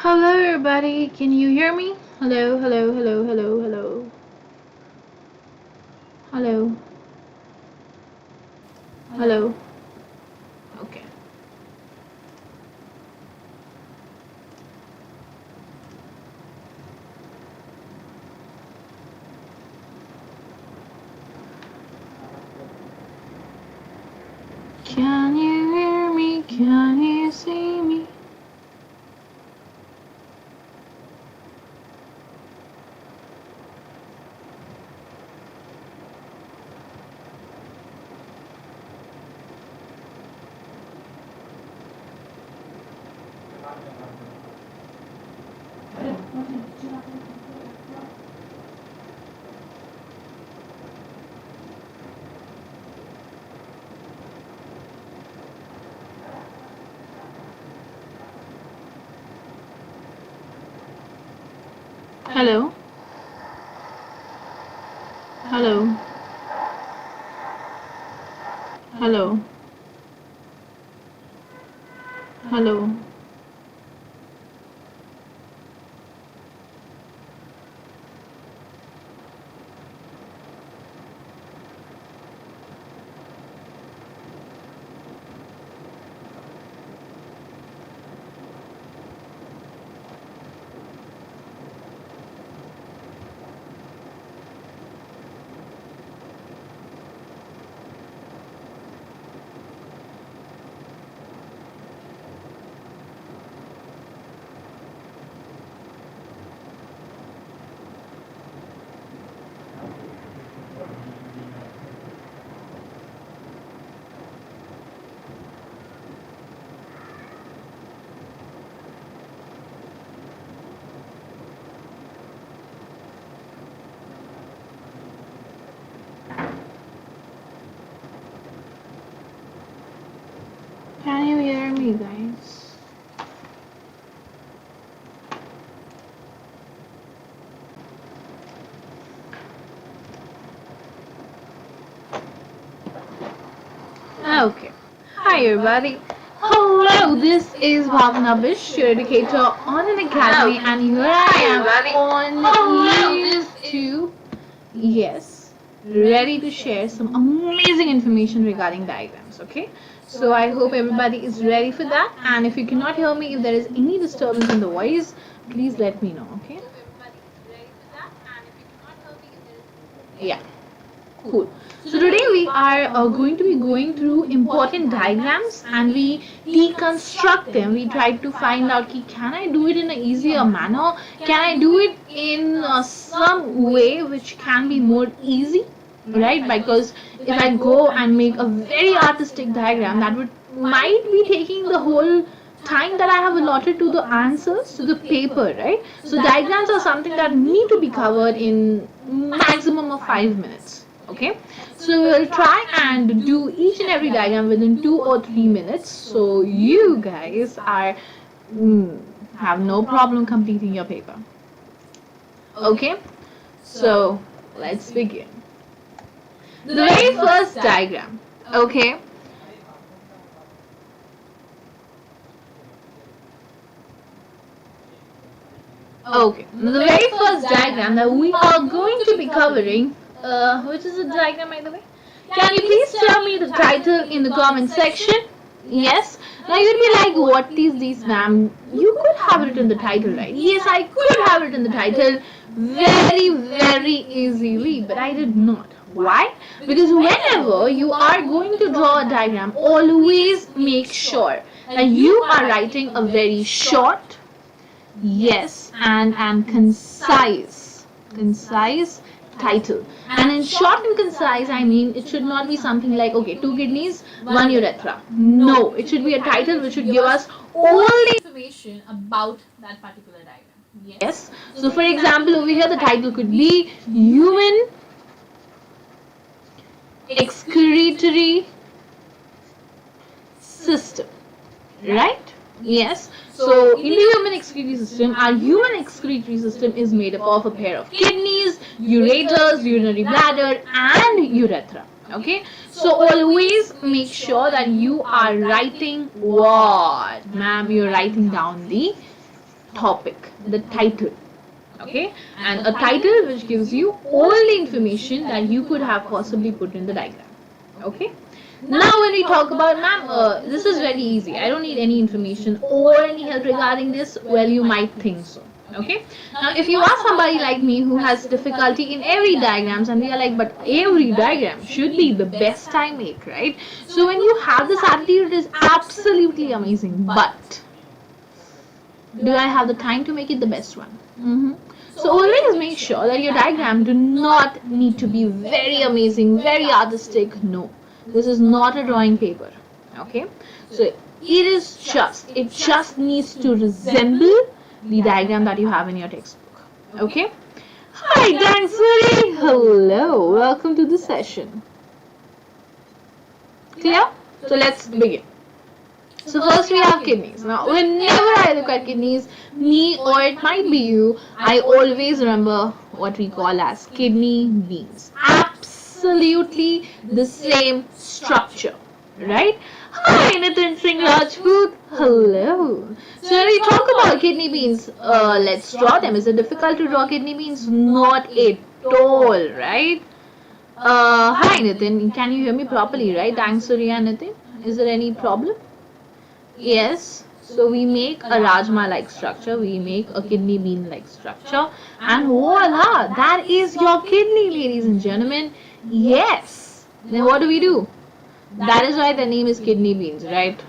Hello everybody, can you hear me? Hello, hello, hello, hello, hello. Hello. Hello. Okay. Can you hear me? Can you see me? Hello. Hello. Hello. Hello. Can you hear me, guys? Okay. Hi, everybody. Hello, this is Bhavana Bisht, your educator on Unacademy, and here I am on YouTube. Yes, ready to share some amazing information regarding diagrams. Okay. So I hope everybody is ready for that, and if you cannot hear me, if there is any disturbance in the voice, please let me know, okay? Yeah, cool. So today we are going to be going through important diagrams and we deconstruct them. We try to find out, can I do it in an easier manner? Can I do it in some way which can be more easy? Right, because if I go and make a very artistic diagram, that might be taking the whole time that I have allotted to the answers to the paper, right? So diagrams are something that need to be covered in maximum of 5 minutes. Okay, so we'll try and do each and every diagram within 2 or 3 minutes, so you guys are have no problem completing your paper. Okay, so let's begin. The very first diagram, okay? Okay, the very first diagram that we are going to be covering, which is a diagram by the way? Can you please tell me the title in the comment section? Yes. Now you'd be like, what is this, ma'am? You could have it in the title, right? Yes, I could have it in the title very, very easily, but I did not. Why? Because whenever you are going to draw a diagram, always make sure that you are writing a very short, yes, and concise title. And in short and concise, I mean it should not be something like, okay, 2 kidneys, 1 urethra. No, it should be a title which should give us all the information about that particular diagram. Yes. So for example, over here the title could be Human Excretory System, right? Yes. So in the human excretory system, our human excretory system is made up of a pair of kidneys, ureters, urinary bladder, and urethra. Okay, so always make sure that you are writing what, ma'am? You're writing down the topic, the title. Okay, and a title which gives you all the information that you could have possibly put in the diagram. Okay, now when we talk about, ma'am, this is very easy, I don't need any information or any help regarding this. Well, you might think so. Okay, now if you are somebody like me who has difficulty in every diagrams, and we are like, but every diagram should be the best I make, right? So when you have this attitude, it is absolutely amazing, but do I have the time to make it the best one? So always make sure that your diagram do not need to be very amazing, very artistic. No, this is not a drawing paper. Okay, so it just needs to resemble the diagram that you have in your textbook. Okay. Hi, Dansuri. Hello, welcome to the session. Clear? So let's begin. So first we have kidneys. Now whenever I look at kidneys, me or it might be you, I always remember what we call as kidney beans. Absolutely the same structure, right? Hi Nitin Singh Rajput. Hello. So when we talk about kidney beans, let's draw them. Is it difficult to draw kidney beans? Not at all, right? Hi Nitin, can you hear me properly, right? Thanks Surya Nitin. Is there any problem? Yes, so we make a rajma like structure, we make a kidney bean like structure, and voila, that is your kidney, ladies and gentlemen. Yes, then what do? That is why the name is kidney beans, right?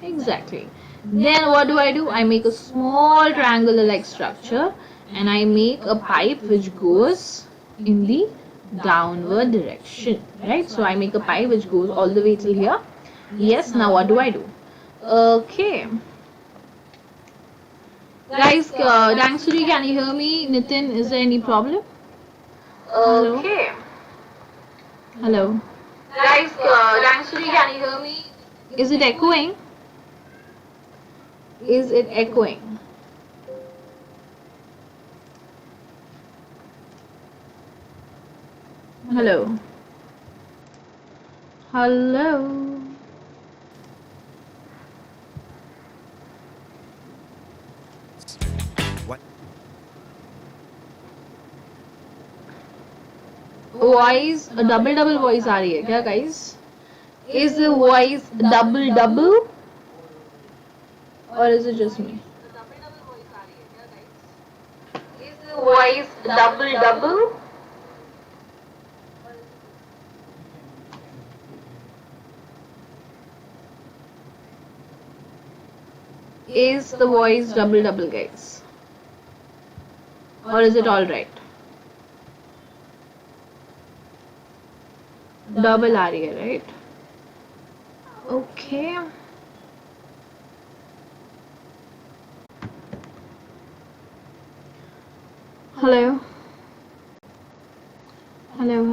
Exactly. Then what do? I make a small triangular like structure, and I make a pipe which goes in the downward direction, right? So I make a pipe which goes all the way till here. Yes, now what do? Okay. Guys, Dangsuri, can you hear me? Nitin, is there any problem? Okay. Hello. Guys, Dangsuri, can you hear me? Is it echoing? Is it echoing? Hello. Hello. Voice double double voice आ रही है क्या guys? Is the voice double double और is it just me? Is the voice double double? Is the voice double guys? Or is it all right? Double आ रही है, right? Okay. Hello. Hello.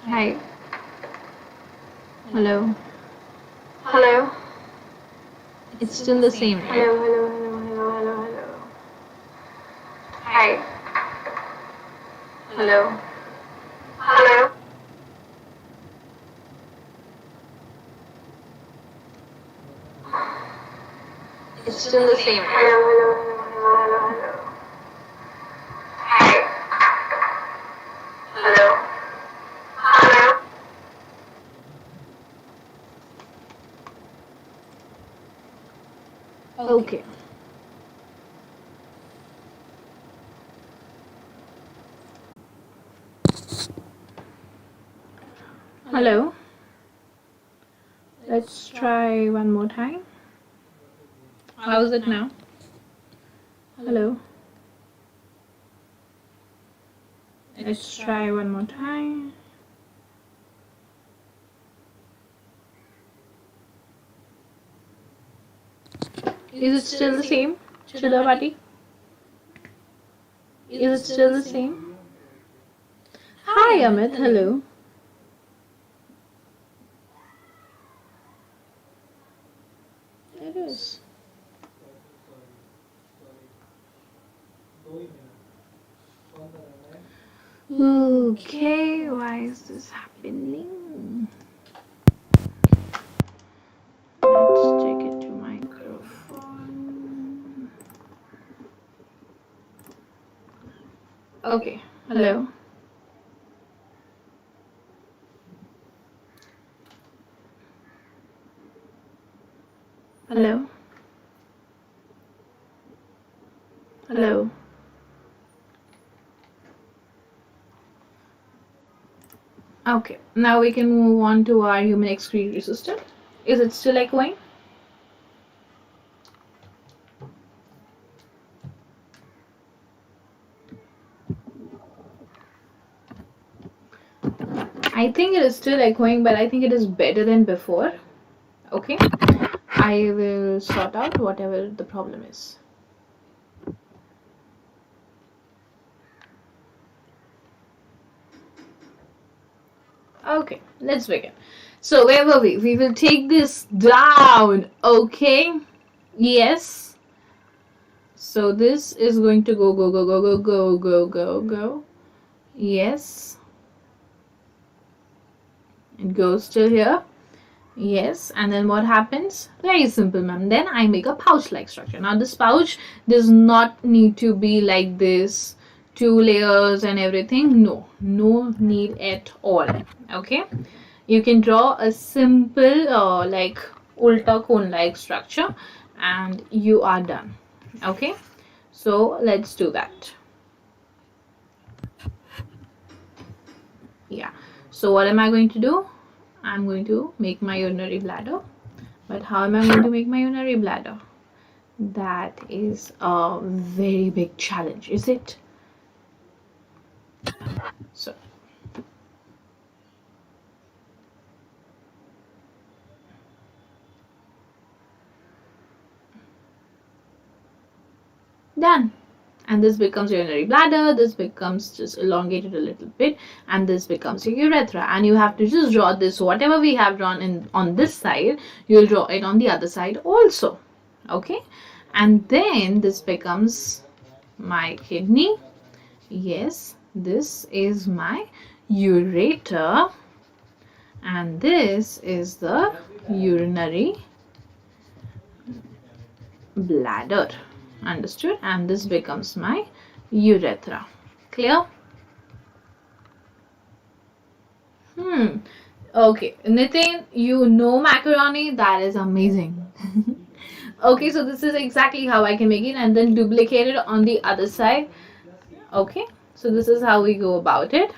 Hi. Hello. It's still the same, right? Hello. Hi. Hello. It's still the same, right? Hi. Hello. Okay. Hello. Let's try one more time. How is it now? Hello. Let's try one more time. Is it still the same, Chidapati? Is it still the same? Hi, Amit. Hello. It is. Okay, why is this happening? Let's take it to microphone. Okay. Hello. Hello. Hello. Okay. Now we can move on to our human excretory system. Is it still echoing? I think it is still echoing, but I think it is better than before. Okay. I will sort out whatever the problem is. Okay, let's begin. So where were we? We will take this down. Okay. Yes. So this is going to go, go, go, go, go, go, go, go, go. Yes. It goes till here. Yes. And then what happens? Very simple, ma'am. Then I make a pouch-like structure. Now this pouch does not need to be like this, 2 layers and everything. No need at all. Okay. You can draw a simple like ulta cone-like structure and you are done. Okay. So let's do that. Yeah. So what am I going to do? I'm going to make my urinary bladder. But how am I going to make my urinary bladder? That is a very big challenge, is it? So done. And this becomes your urinary bladder, this becomes just elongated a little bit, and this becomes your urethra. And you have to just draw this, whatever we have drawn on this side, you'll draw it on the other side also. Okay. And then this becomes my kidney. Yes, this is my ureter. And this is the urinary bladder. Understood? And this becomes my urethra. Clear? Okay, Nitin, you know macaroni? That is amazing. Okay, so this is exactly how I can make it and then duplicate it on the other side. Okay, so this is how we go about it.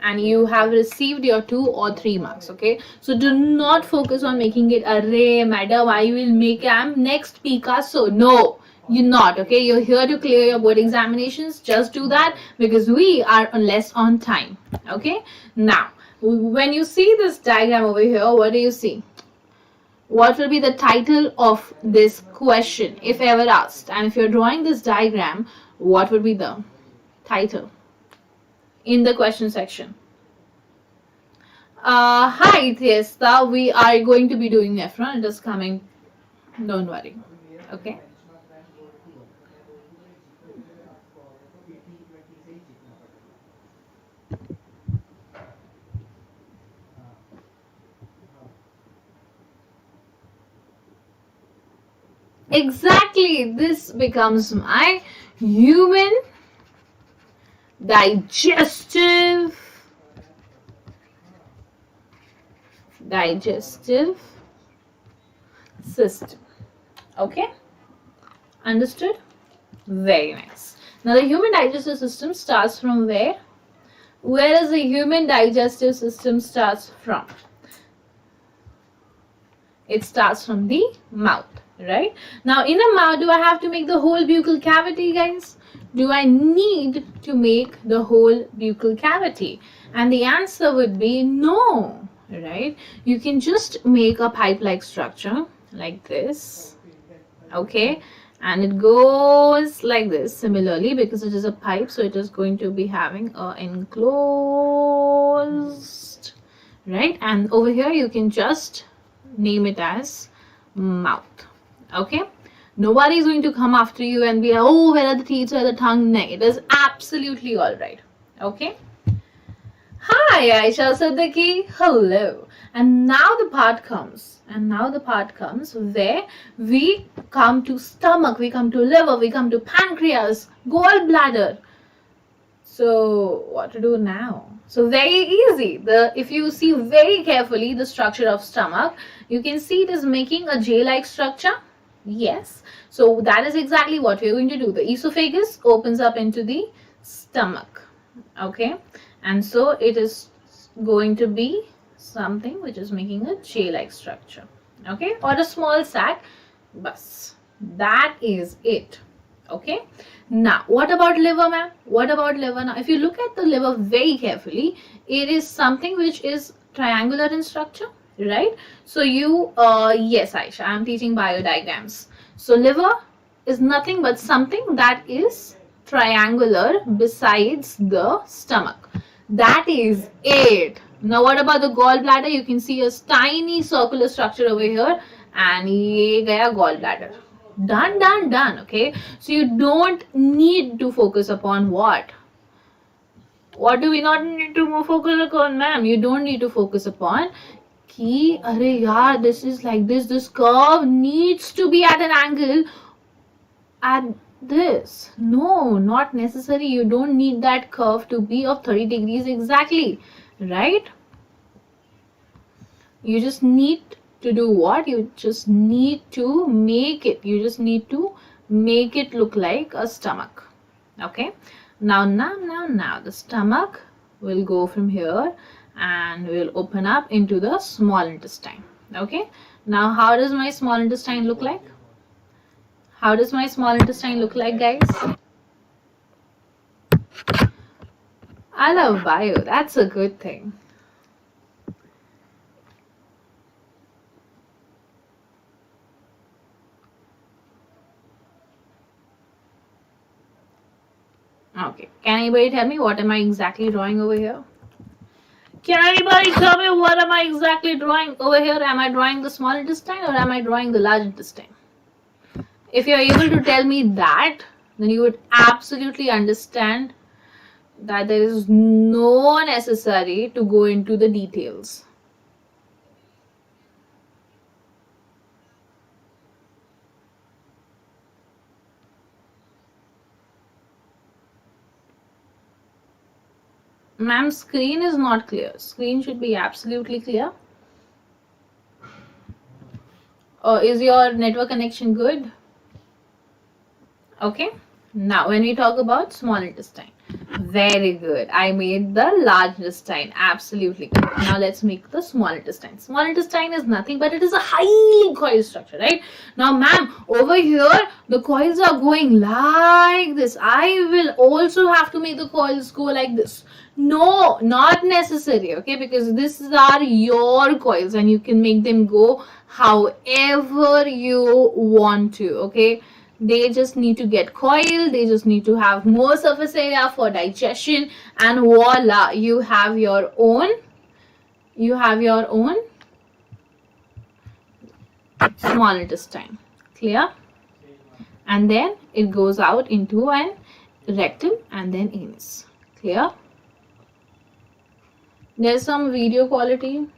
And you have received your 2 or 3 marks. Okay, so do not focus on making it array, madam, I will make next Picasso. No, you're not. Okay, you're here to clear your board examinations. Just do that because we are less on time. Okay, now when you see this diagram over here, what do you see? What will be the title of this question if ever asked? And if you're drawing this diagram, what would be the title in the question section? Hi Tiesta, we are going to be doing nephron. It is coming. Don't worry. Okay. Exactly. This becomes my human digestive system. Okay, understood? Very nice. Now the human digestive system starts from where? Where does the human digestive system starts from? It starts from the mouth, right? Now in the mouth, do I have to make the whole buccal cavity, guys? Do I need to make the whole buccal cavity? And the answer would be no, right? You can just make a pipe-like structure like this, okay? And it goes like this similarly because it is a pipe, so it is going to be having a enclosed, right? And over here you can just name it as mouth. Okay, nobody is going to come after you and be like, oh, where are the teeth, where are the tongue? No, it is absolutely all right. Okay, Hi, Aisha Sadaki. Hello. And now the part comes. Where we come to stomach, we come to liver, we come to pancreas, gallbladder. So what to do now? So very easy. If you see very carefully the structure of stomach, you can see it is making a J-like structure. Yes. So that is exactly what we are going to do. The esophagus opens up into the stomach. Okay. And so it is going to be something which is making a J-like structure. Okay. Or a small sac. Bus. That is it. Okay. Now, what about liver, ma'am? What about liver? Now, if you look at the liver very carefully, it is something which is triangular in structure, right? So yes, Aisha, I'm teaching biodiagrams. So liver is nothing but something that is triangular besides the stomach. That is it. Now, what about the gallbladder? You can see a tiny circular structure over here, and ye gaya gallbladder. Done. Okay, so you don't need to focus upon what do we not need to focus upon, ma'am? You don't need to focus upon ki arey yaar, this is like this curve needs to be at an angle at this. No, not necessary. You don't need that curve to be of 30 degrees exactly, right? You just need to do what? You just need to make it look like a stomach. Okay. Now the stomach will go from here and will open up into the small intestine. Okay. Now how does my small intestine look like? How does my small intestine look like, guys? I love bio. That's a good thing. Okay. Can anybody tell me what am I exactly drawing over here? Can anybody tell me what am I exactly drawing over here? Am I drawing the small intestine or am I drawing the large intestine? If you're able to tell me that, then you would absolutely understand that there is no necessary to go into the details. Ma'am, screen is not clear. Screen should be absolutely clear. Is your network connection good? Okay. Now, when we talk about small intestine, very good. I made the large intestine. Absolutely correct. Now, let's make the small intestine. Small intestine is nothing but it is a highly coiled structure, right? Now, ma'am, over here, the coils are going like this. I will also have to make the coils go like this. No, not necessary, okay? Because these are your coils and you can make them go however you want to, okay? They just need to get coiled, they just need to have more surface area for digestion, and voila, you have your own small intestine. Clear? And then it goes out into an rectum and then anus. Clear? There's some video quality.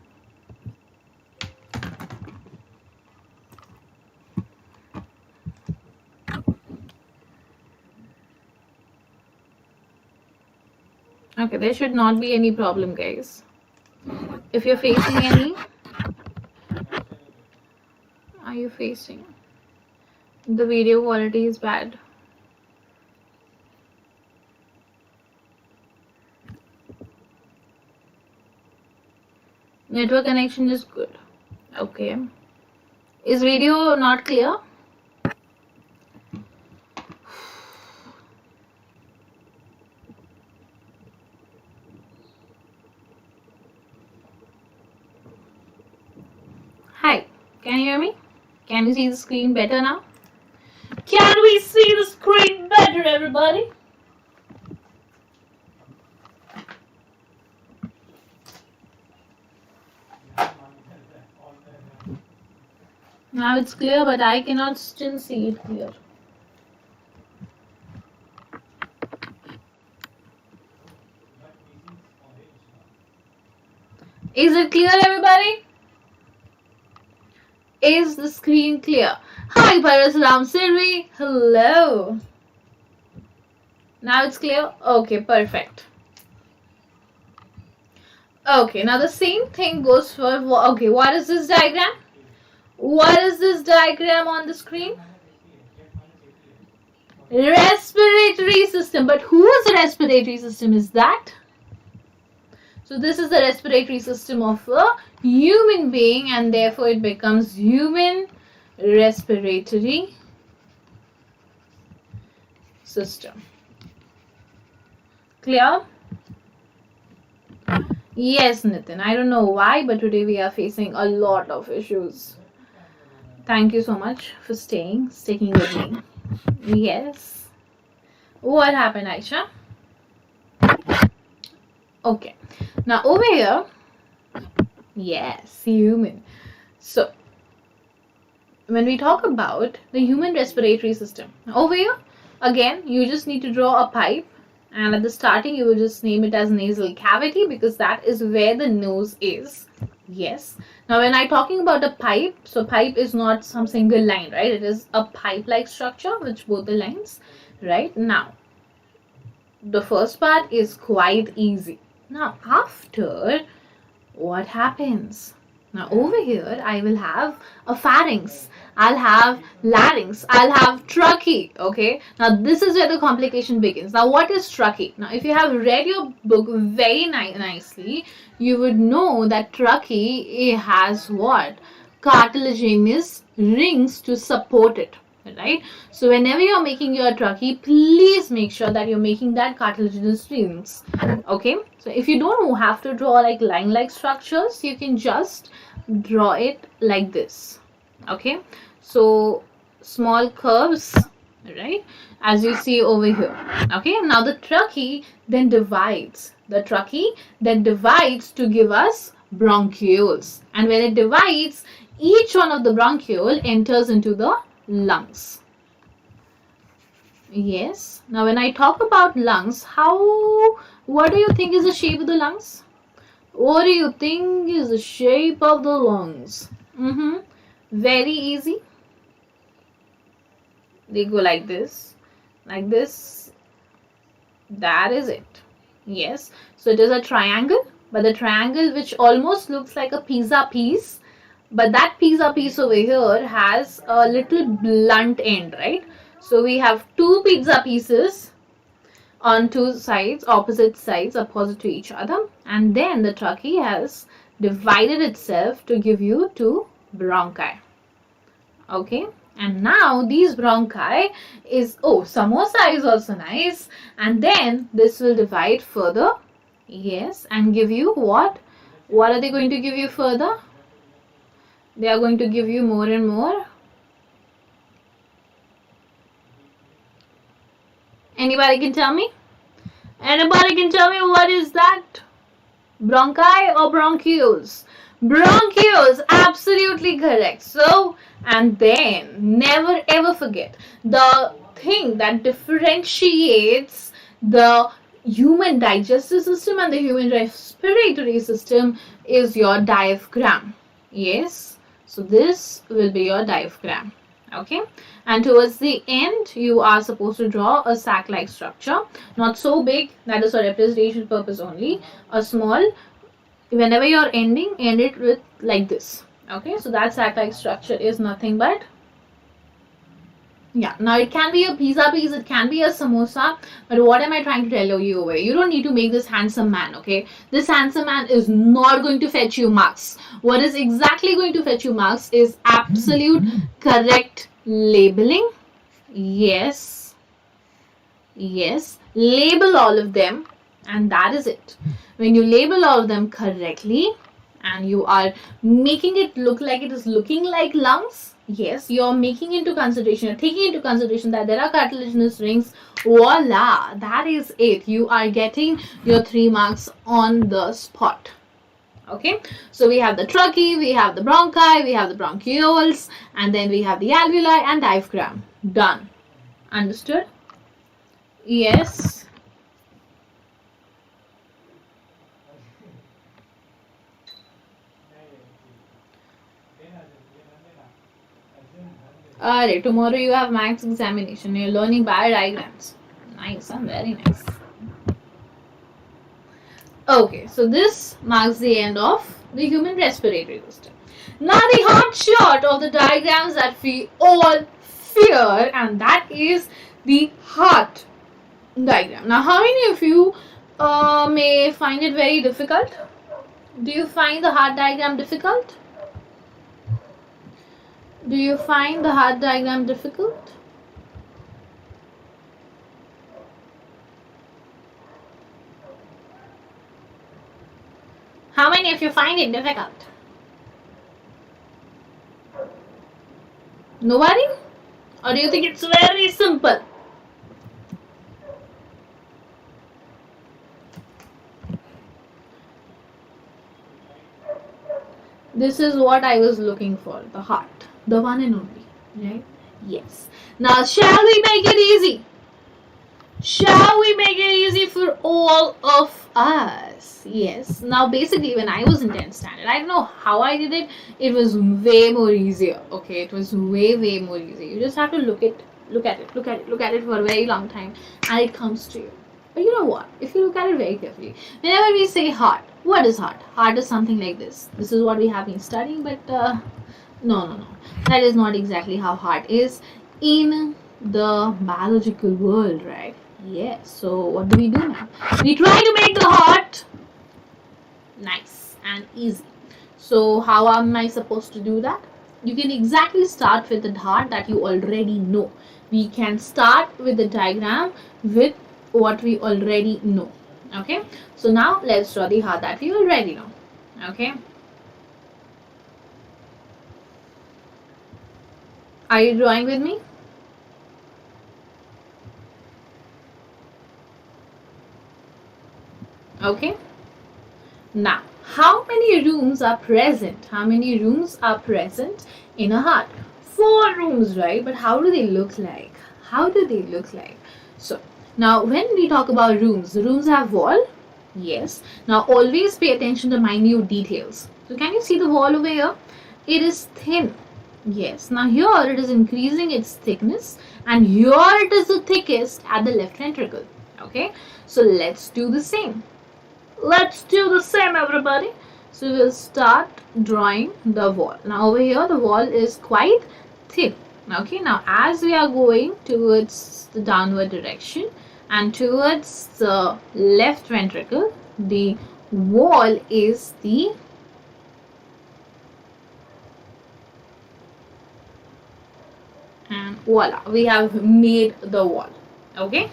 Okay, there should not be any problem, guys. If you're facing any, are you facing? The video quality is bad. Network connection is good. Okay. Is video not clear? Hi, can you hear me? Can you see the screen better now? Can we see the screen better, everybody? Now it's clear, but I cannot still see it clear. Is it clear, everybody? Is the screen clear? Hi, Parasalam Sirvi. Hello. Now it's clear? Okay, perfect. Okay, now the same thing goes for, okay, what is this diagram? What is this diagram on the screen? Respiratory system. But whose respiratory system is that? So this is the respiratory system of a human being, and therefore it becomes human respiratory system. Clear? Yes, Nitin. I don't know why, but today we are facing a lot of issues. Thank you so much for sticking with me. Yes. What happened, Aisha? Okay. Now over here, yes, human. So when we talk about the human respiratory system, over here, again, you just need to draw a pipe, and at the starting, you will just name it as nasal cavity because that is where the nose is. Yes. Now, when I'm talking about a pipe, so pipe is not some single line, right? It is a pipe-like structure, which both the lines, right? Now, the first part is quite easy. Now, after, what happens? Now, over here, I will have a pharynx. I'll have larynx. I'll have trachea. Okay. Now, this is where the complication begins. Now, what is trachea? Now, if you have read your book very nicely, you would know that trachea has what? Cartilaginous rings to support it. Right? So whenever you're making your trachea, please make sure that you're making that cartilaginous rings. Okay? So if you don't have to draw like line-like structures, you can just draw it like this. Okay? So small curves, right? As you see over here. Okay? Now the trachea then divides. The trachea then divides to give us bronchioles. And when it divides, each one of the bronchiole enters into the lungs. Yes. Now when I talk about lungs, what do you think is the shape of the lungs? What do you think is the shape of the lungs? Very easy. They go like this, like this. That is it. Yes. So it is a triangle, but the triangle which almost looks like a pizza piece, but that pizza piece over here has a little blunt end, right? So we have two pizza pieces on two sides, opposite sides, opposite to each other. And then the trachea has divided itself to give you two bronchi. Okay. And now these bronchi is, samosa is also nice. And then this will divide further. Yes. And give you what? What are they going to give you further? They are going to give you more and more. Anybody can tell me? Anybody can tell me what is that? Bronchi or bronchioles? Bronchioles, absolutely correct. So, and then never ever forget, the thing that differentiates the human digestive system and the human respiratory system is your diaphragm. Yes. So this will be your diaphragm. Okay. And towards the end, you are supposed to draw a sac-like structure. Not so big. That is for representation purpose only. A small. Whenever you're end it with like this. Okay. So that sac-like structure is nothing but. Yeah, now it can be a pizza piece, it can be a samosa, but what am I trying to tell you over? You don't need to make this handsome man, okay? This handsome man is not going to fetch you marks. What is exactly going to fetch you marks is absolute correct labeling. Yes. Yes. Label all of them, and that is it. When you label all of them correctly, and you are making it look like it is looking like lungs, yes, you're making into consideration, you're taking into consideration that there are cartilaginous rings. Voila, that is it. You are getting your 3 marks on the spot. Okay, so we have the trachea, we have the bronchi, we have the bronchioles, and then we have the alveoli and diaphragm. Done. Understood? Yes. Alright, tomorrow you have maths examination. You're learning diagrams. Nice, very nice. Okay, so this marks the end of the human respiratory system. Now the hot shot of the diagrams that we all fear, and that is the heart diagram. Now, how many of you may find it very difficult? Do you find the heart diagram difficult? Do you find the heart diagram difficult? How many of you find it difficult? Nobody? Or do you think it's very simple? This is what I was looking for, the heart, the one and only, right? Yes. Now, shall we make it easy? Shall we make it easy for all of us? Yes. Now, basically, when I was in 10th standard, I don't know how I did it. It was way more easier. Okay, it was way more easy. You just have to look at it for a very long time, and it comes to you. But you know what? If you look at it very carefully, whenever we say heart, what is heart? Heart is something like this. This is what we have been studying, but no. That is not exactly how heart is in the biological world, right? Yes. So what do we do now? We try to make the heart nice and easy. So how am I supposed to do that? You can exactly start with the heart that you already know. We can start with the diagram with what we already know. Okay, so now let's draw the heart that we already know. Okay, are you drawing with me? Okay, now how many rooms are present? How many rooms are present in a heart? 4 rooms, right? But how do they look like? How do they look like? So now when we talk about rooms, the rooms have wall. Yes. Now always pay attention to minute details. So can you see the wall over here? It is thin. Yes. Now here it is increasing its thickness, and here it is the thickest at the left ventricle. Okay. So let's do the same. Let's do the same, everybody. So we'll start drawing the wall. Now over here the wall is quite thin. Okay. Now as we are going towards the downward direction and towards the left ventricle, the wall is the and voila, we have made the wall. Okay,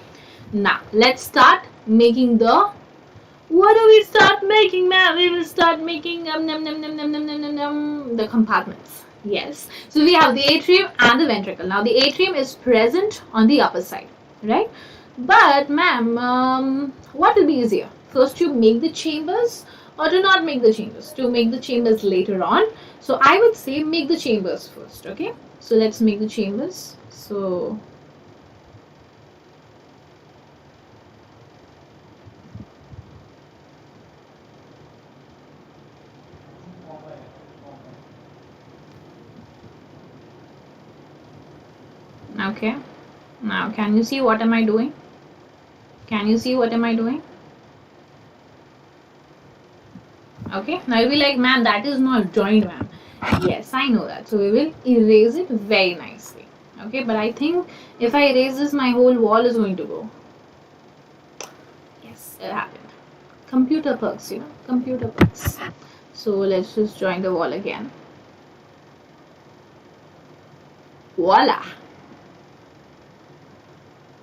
now let's start making the what do we start making now? We will start making the compartments. Yes, so we have the atrium and the ventricle. Now the atrium is present on the upper side, right? But ma'am, what will be easier? First to make the chambers or to not make the chambers? To make the chambers later on. So I would say make the chambers first, okay? So let's make the chambers. So okay, now can you see what am I doing? Can you see what am I doing? Okay, now you'll be like, man, that is not joined, ma'am. Yes, I know that. So we will erase it very nicely. Okay, but I think if I erase this, my whole wall is going to go. Yes, it happened. Computer perks, you know, computer perks. So let's just join the wall again. Voila.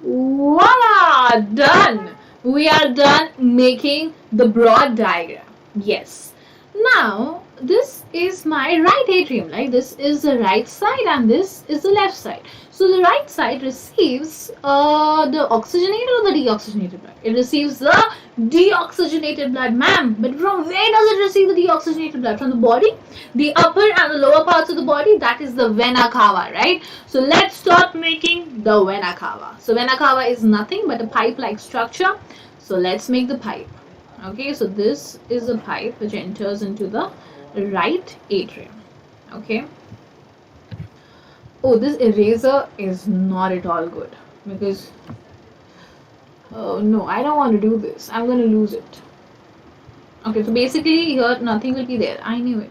Voila! Done! We are done making the broad diagram. Yes. Now, this is my right atrium, right? This is the right side and this is the left side. So, the right side receives the oxygenated or the deoxygenated blood? It receives the deoxygenated blood, ma'am. But from where does it receive the deoxygenated blood? From the body? The upper and the lower parts of the body, that is the Vena Cava, right? So, let's start making the Vena Cava. So, Vena Cava is nothing but a pipe-like structure. So, let's make the pipe. Okay, so this is a pipe which enters into the right atrium. Okay. Oh, this eraser is not at all good because no, I don't want to do this. I'm going to lose it. Okay, so basically here nothing will be there. I knew it.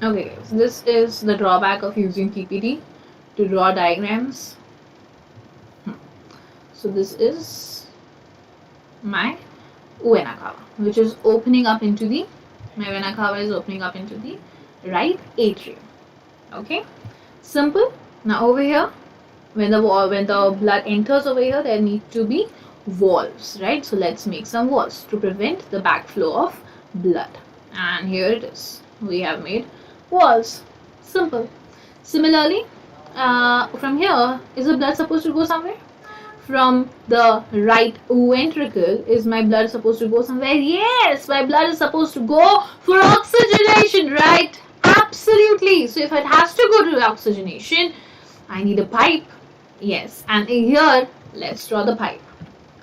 Okay, so this is the drawback of using PPT to draw diagrams. So this is my Vena Cava, which is opening up into the, my Vena Cava is opening up into the right atrium. Okay, simple. Now over here, when the blood enters over here, there need to be valves, right? So let's make some valves to prevent the backflow of blood. And here it is. We have made walls. Simple. Similarly, from here, is the blood supposed to go somewhere? From the right ventricle, is my blood supposed to go somewhere? Yes, my blood is supposed to go for oxygenation, right? Absolutely. So if it has to go to oxygenation, I need a pipe. Yes, and here, let's draw the pipe.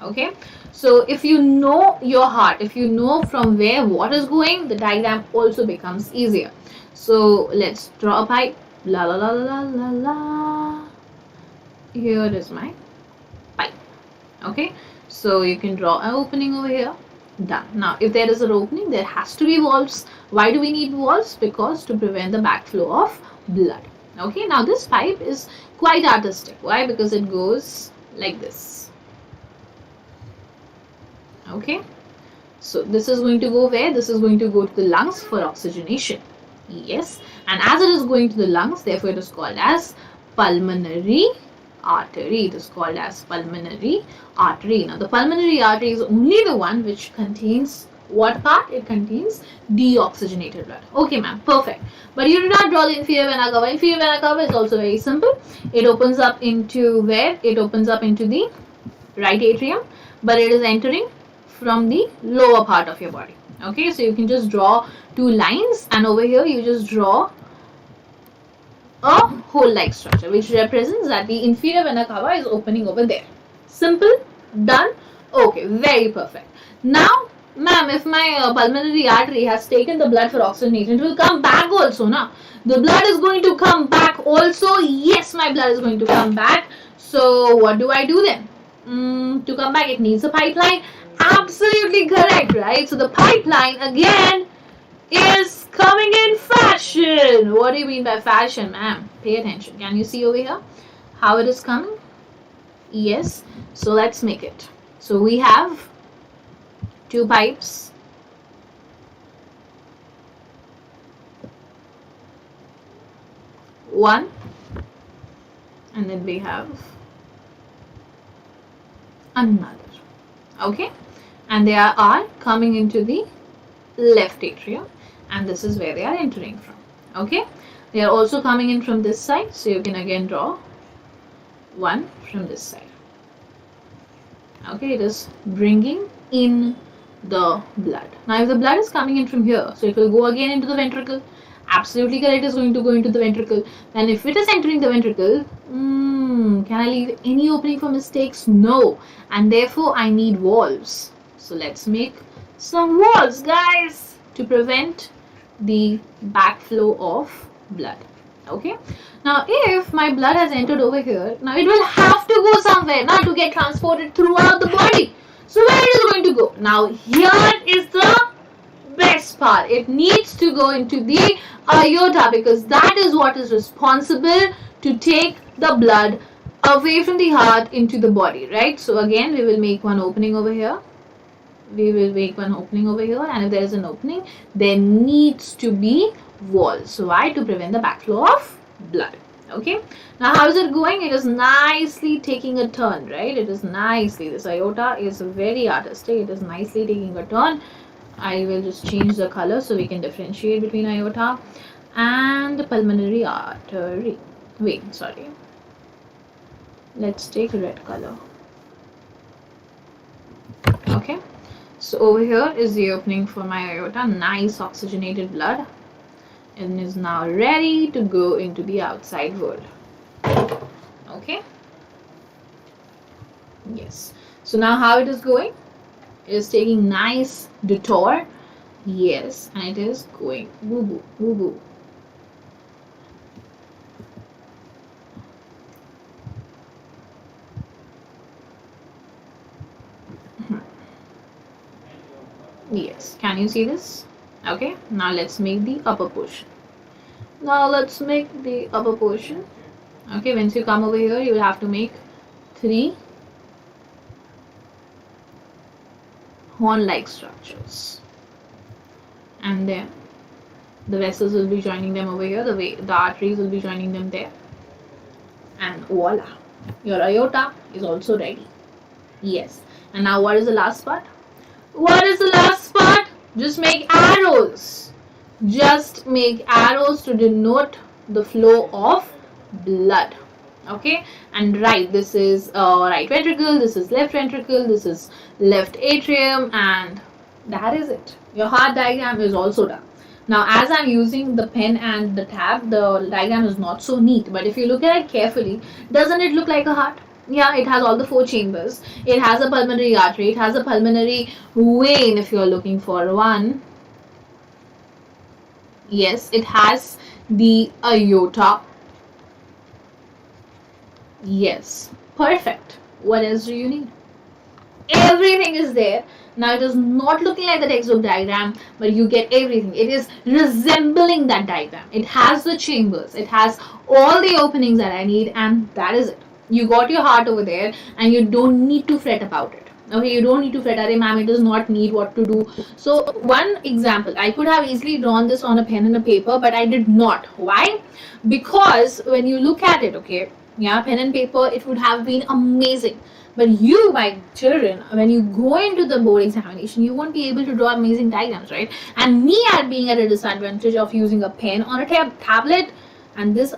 Okay, so if you know your heart, if you know from where water is going, the diagram also becomes easier. So let's draw a pipe. La la la la la la. Here is my pipe. Okay, so you can draw an opening over here. Done. Now if there is an opening, there has to be valves. Why do we need valves? Because to prevent the backflow of blood. Okay, now this pipe is quite artistic. Why? Because it goes like this. Okay, so this is going to go where? This is going to go to the lungs for oxygenation. Yes, and as it is going to the lungs, therefore it is called as pulmonary artery. It is called as pulmonary artery. Now the pulmonary artery is only the one which contains what part? It contains deoxygenated blood. Okay ma'am, perfect. But you do not draw the inferior vena cava. Inferior vena cava is also very simple. It opens up into where? It opens up into the right atrium, but it is entering from the lower part of your body. Okay, so you can just draw two lines, and over here you just draw a hole-like structure which represents that the inferior vena cava is opening over there. Simple, done. Okay, very perfect. Now, ma'am, if my pulmonary artery has taken the blood for oxygenation, it will come back also, na? The blood is going to come back also. Yes, my blood is going to come back. So, what do I do then? To come back, it needs a pipeline. Absolutely correct, right? So the pipeline again is coming in fashion. What do you mean by fashion, ma'am? Pay attention. Can you see over here how it is coming? Yes. So let's make it. So we have two pipes. One. And then we have another. Okay, and they are coming into the left atrium, and this is where they are entering from. Okay, they are also coming in from this side, so you can again draw one from this side. Okay, it is bringing in the blood. Now if the blood is coming in from here, so it will go again into the ventricle. Absolutely correct, it is going to go into the ventricle. And if it is entering the ventricle, can I leave any opening for mistakes? No. And therefore I need valves. So let's make some valves, guys, to prevent the backflow of blood. Okay. Now if my blood has entered over here, now it will have to go somewhere, not to get transported throughout the body. So where it is going to go? Now here is the best part. It needs to go into the aorta, because that is what is responsible to take the blood away from the heart into the body, right? So again we will make one opening over here. We will make one opening over here, and if there is an opening, there needs to be walls. So why? To prevent the backflow of blood. Okay. Now how is it going? It is nicely taking a turn, right? It is nicely. This aorta is very artistic. It is nicely taking a turn. I will just change the color so we can differentiate between aorta and pulmonary artery. Wait, sorry. Let's take red color. Okay. So over here is the opening for my aorta. Nice oxygenated blood. And is now ready to go into the outside world. Okay. Yes. So now how it is going? It is taking nice detour. Yes, and it is going boo boo boo boo. Yes, can you see this? Okay, now let's make the upper portion. Now let's make the upper portion. Okay, once you come over here, you will have to make 3 horn-like structures, and then the vessels will be joining them over here. The arteries will be joining them there, and voila, your aorta is also ready. Yes, and now what is the last part? What is the last part? Just make arrows. Just make arrows to denote the flow of blood. Okay, and right, this is right ventricle, this is left ventricle, this is left atrium, and that is it. Your heart diagram is also done. Now, as I'm using the pen and the tab, the diagram is not so neat, but if you look at it carefully, doesn't it look like a heart? Yeah, it has all the 4 chambers. It has a pulmonary artery, it has a pulmonary vein if you're looking for one. Yes, it has the aorta. Yes, perfect. What else do you need? Everything is there. Now it is not looking like the textbook diagram, but you get everything. It is resembling that diagram. It has the chambers. It has all the openings that I need, and that is it. You got your heart over there, and you don't need to fret about it. Okay, you don't need to fret. Arey ma'am, it does not need what to do. So one example, I could have easily drawn this on a pen and a paper, but I did not. Why? Because when you look at it, okay, yeah, pen and paper, it would have been amazing. But you, my children, when you go into the board examination, you won't be able to draw amazing diagrams, right? And me at being at a disadvantage of using a pen on a tablet, and this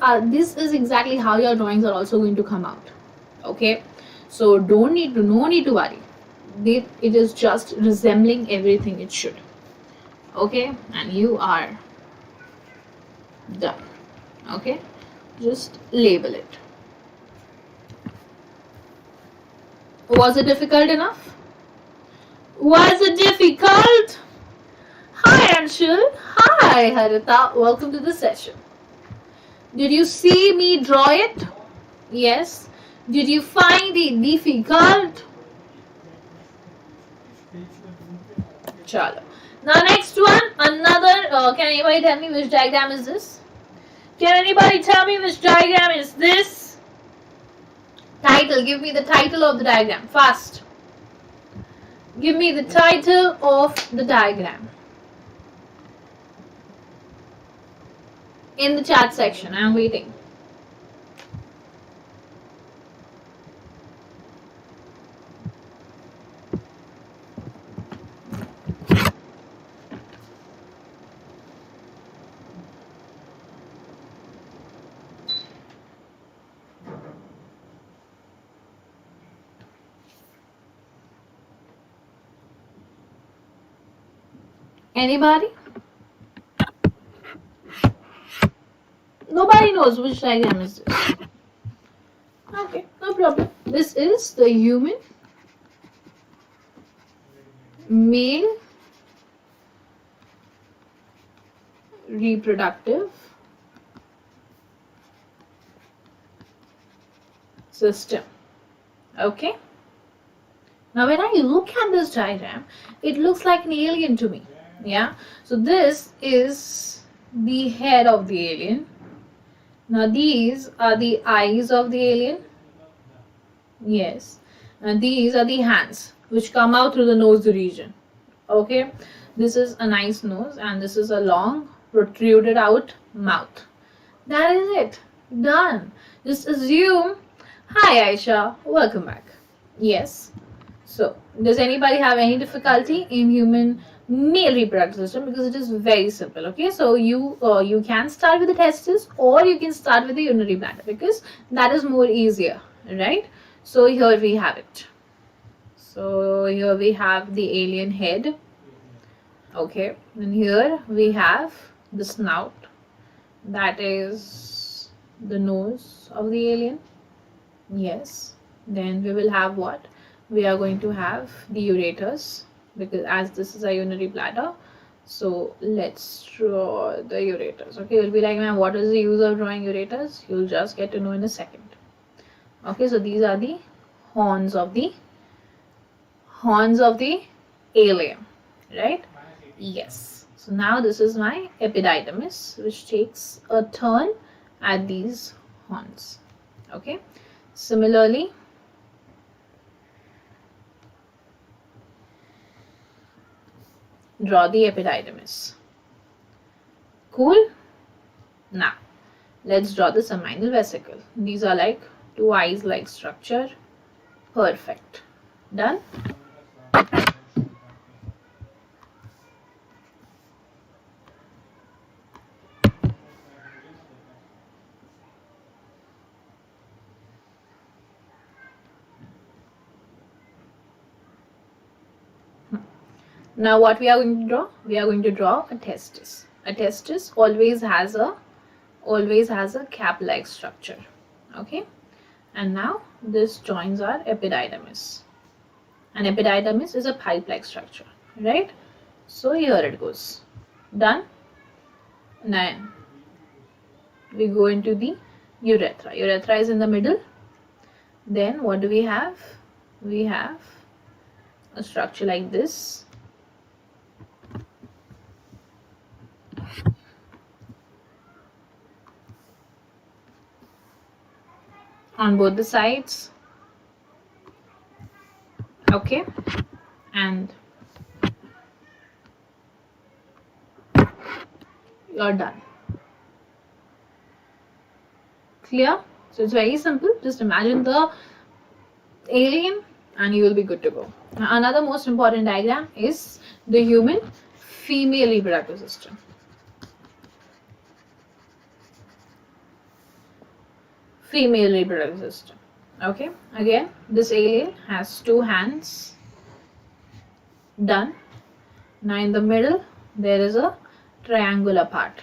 is exactly how your drawings are also going to come out. Okay, so no need to worry. It is just resembling everything it should. Okay, and you are done. Okay, just label it. Was it difficult enough? Was it difficult? Hi Anshul. Hi Harita. Welcome to the session. Did you see me draw it? Yes. Did you find it difficult? Chalo. Now next one, another, can anybody tell me which diagram is this? Can anybody tell me which diagram is this? Title, give me the title of the diagram, fast. Give me the title of the diagram. In the chat section, I am waiting. Anybody? Nobody knows which diagram is this. Okay, no problem. This is the human male reproductive system. Okay. Now when I look at this diagram, it looks like an alien to me. Yeah. So this is the head of the alien. Now these are the eyes of the alien. Yes. And these are the hands which come out through the nose region. Okay. This is a nice nose and this is a long protruded out mouth. That is it. Done. Just assume. Hi Aisha. Welcome back. Yes. So, does anybody have any difficulty in human male reproductive system? Because it is very simple. Okay, so you can start with the testes or you can start with the urinary bladder because that is more easier, right? So here we have it. So here we have the alien head. Okay, and here we have the snout. That is the nose of the alien. Yes. Then we will have what? We are going to have the ureters. because as this is a urinary bladder. So let's draw the ureters. Okay, you'll be like, ma'am, what is the use of drawing ureters? You'll just get to know in a second. Okay, so these are the horns of the ileum, right? Yes. So now this is my epididymis, which takes a turn at these horns. Okay. Similarly, draw the epididymis. Cool. Now let's draw the seminal vesicle. These are like two eyes like structure. Perfect. Done. Now what we are going to draw? We are going to draw a testis. A testis always has a cap-like structure. Okay. And now this joins our epididymis. And epididymis is a pipe-like structure, right? So here it goes. Done. Now we go into the urethra. Urethra is in the middle. Then what do we have? We have a structure like this. On both the sides. Okay, and you're done. Clear? So it's very simple. Just imagine the alien and you will be good to go. Now, another most important diagram is the human female reproductive system. Female reproductive system. Okay, again this alien has two hands. Done. Now in the middle there is a triangular part,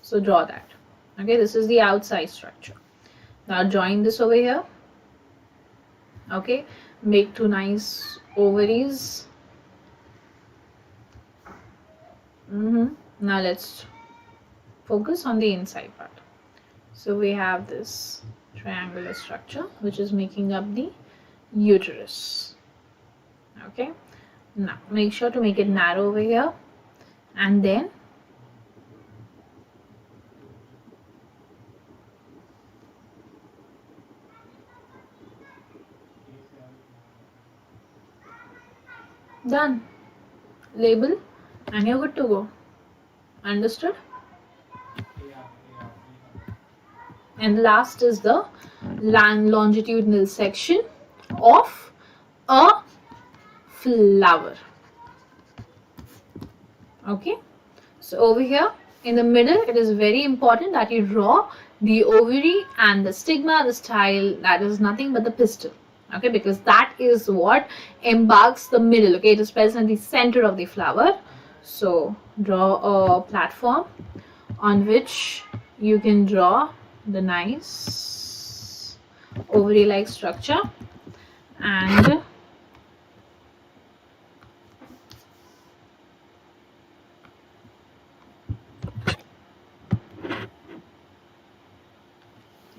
so draw that. Okay, this is the outside structure. Now join this over here. Okay, make two nice ovaries. Now let's focus on the inside part. So we have this triangular structure which is making up the uterus. Okay, now make sure to make it narrow over here, and then done. Label and you're good to go. Understood? And last is the longitudinal section of a flower. Okay, so over here in the middle it is very important that you draw the ovary and the stigma, the style, that is nothing but the pistil. Okay, because that is what embarks the middle. Okay, it is present in the center of the flower. So draw a platform on which you can draw the nice ovary like structure, and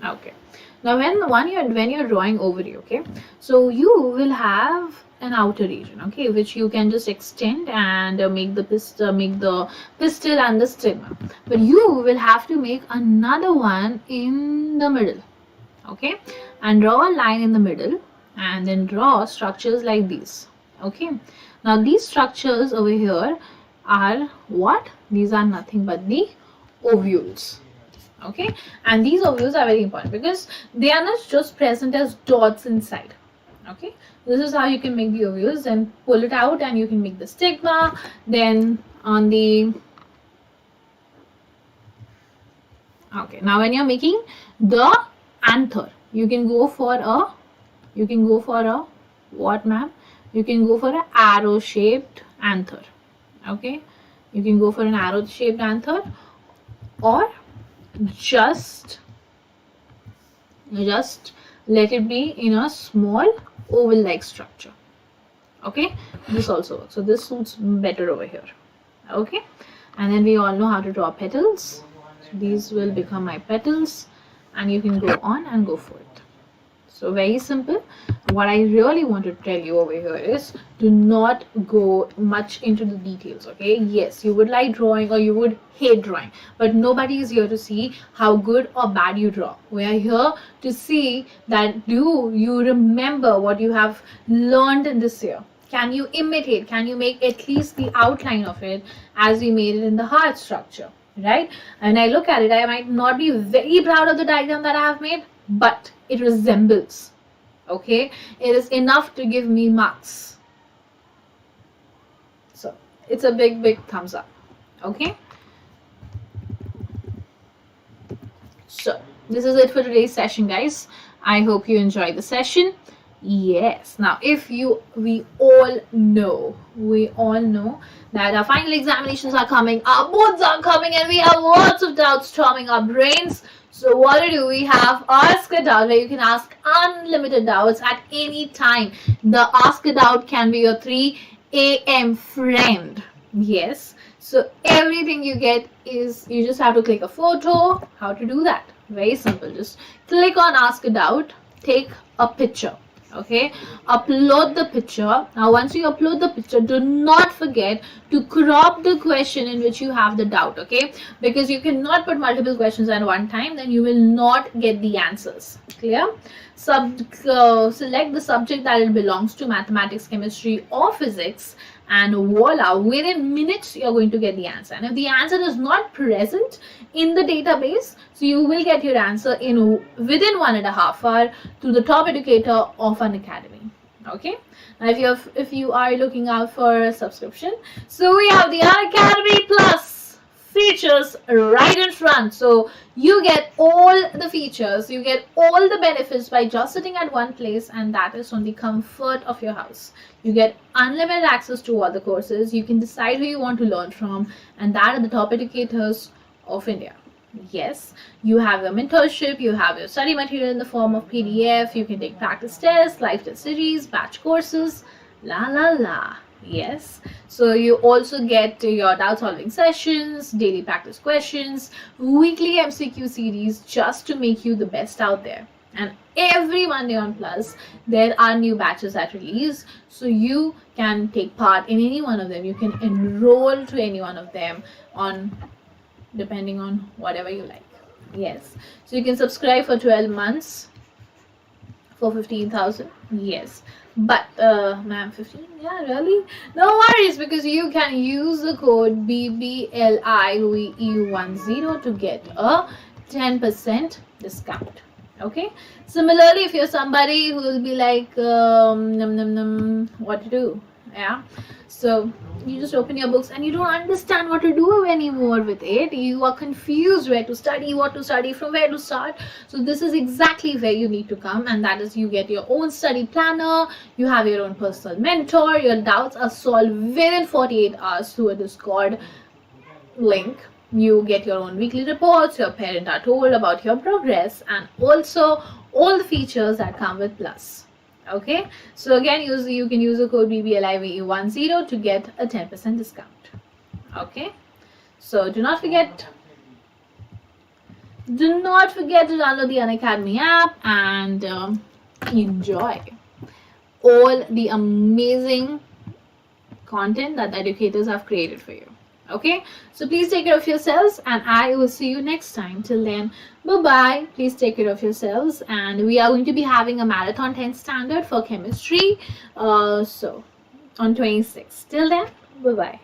okay, now when you're drawing ovary, okay, so you will have an outer region, okay, which you can just extend and make the pistil and the stigma, but you will have to make another one in the middle. Okay, and draw a line in the middle and then draw structures like these. Okay, now these structures over here are what? These are nothing but the ovules. Okay, and these ovules are very important because they are not just present as dots inside. Okay, this is how you can make the ovules, then pull it out and you can make the stigma. Then on the okay, now when you're making the anther, you can go for a what, ma'am? You can go for an arrow shaped anther. Okay, you can go for an arrow shaped anther, or just let it be in a small oval like structure. Okay, this also works. So this suits better over here. Okay, and then we all know how to draw petals. So these will become my petals, and you can go on and go for it. So very simple. What I really want to tell you over here is, do not go much into the details. Okay, yes, you would like drawing or you would hate drawing, but nobody is here to see how good or bad you draw. We are here to see that do you remember what you have learned in this year. Can you imitate? Can you make at least the outline of it as we made it in the heart structure, right? And I look at it, I might not be very proud of the diagram that I have made, but it resembles. Okay, it is enough to give me marks. So it's a big thumbs up. Okay, so this is it for today's session, guys. I hope you enjoyed the session. Yes, now we all know that our final examinations are coming, our boards are coming, and we have lots of doubts storming our brains. So what to do? We have Ask a Doubt, where you can ask unlimited doubts at any time. The Ask a Doubt can be your 3 a.m. friend. Yes, so everything you get is, you just have to click a photo. How to do that? Very simple. Just click on Ask a Doubt, take a picture. Okay, upload the picture. Now once you upload the picture, do not forget to crop the question in which you have the doubt. Okay, because you cannot put multiple questions at one time, then you will not get the answers. Clear? Select the subject that it belongs to, mathematics, chemistry or physics, and voila, within minutes you're going to get the answer. And if the answer is not present in the database, so you will get your answer within 1.5 hours through the top educator of Unacademy. Okay, now if you are looking out for a subscription, so we have the Unacademy Plus features right in front. So you get all the features, you get all the benefits by just sitting at one place, and that is from the comfort of your house. You get unlimited access to all the courses. You can decide who you want to learn from, and that are the top educators of India. Yes, you have your mentorship, you have your study material in the form of PDF, you can take practice tests, live test series, batch courses, la. Yes, so you also get your doubt solving sessions, daily practice questions, weekly MCQ series, just to make you the best out there. And every Monday on Plus there are new batches that release, so you can take part in any one of them. You can enroll to any one of them depending on whatever you like. Yes, so you can subscribe for 12 months for 15,000. Yes, but ma'am, 15? Yeah, really? No worries, because you can use the code BBLIVE10 to get a 10% discount. Okay, similarly, if you're somebody who will be like what to do, yeah, so you just open your books and you don't understand what to do anymore with it, you are confused where to study, what to study, from where to start. So this is exactly where you need to come, and that is, you get your own study planner, you have your own personal mentor, your doubts are solved within 48 hours through a Discord link. You get your own weekly reports, your parents are told about your progress, and also all the features that come with Plus. Okay, so again, you can use the code BBLIVE10 to get a 10% discount. Okay, so do not forget to download the Unacademy app and enjoy all the amazing content that the educators have created for you. Okay, so please take care of yourselves, and I will see you next time. Till then, bye-bye. Please take care of yourselves, and we are going to be having a marathon 10th standard for chemistry, so on 26th. Till then, bye-bye.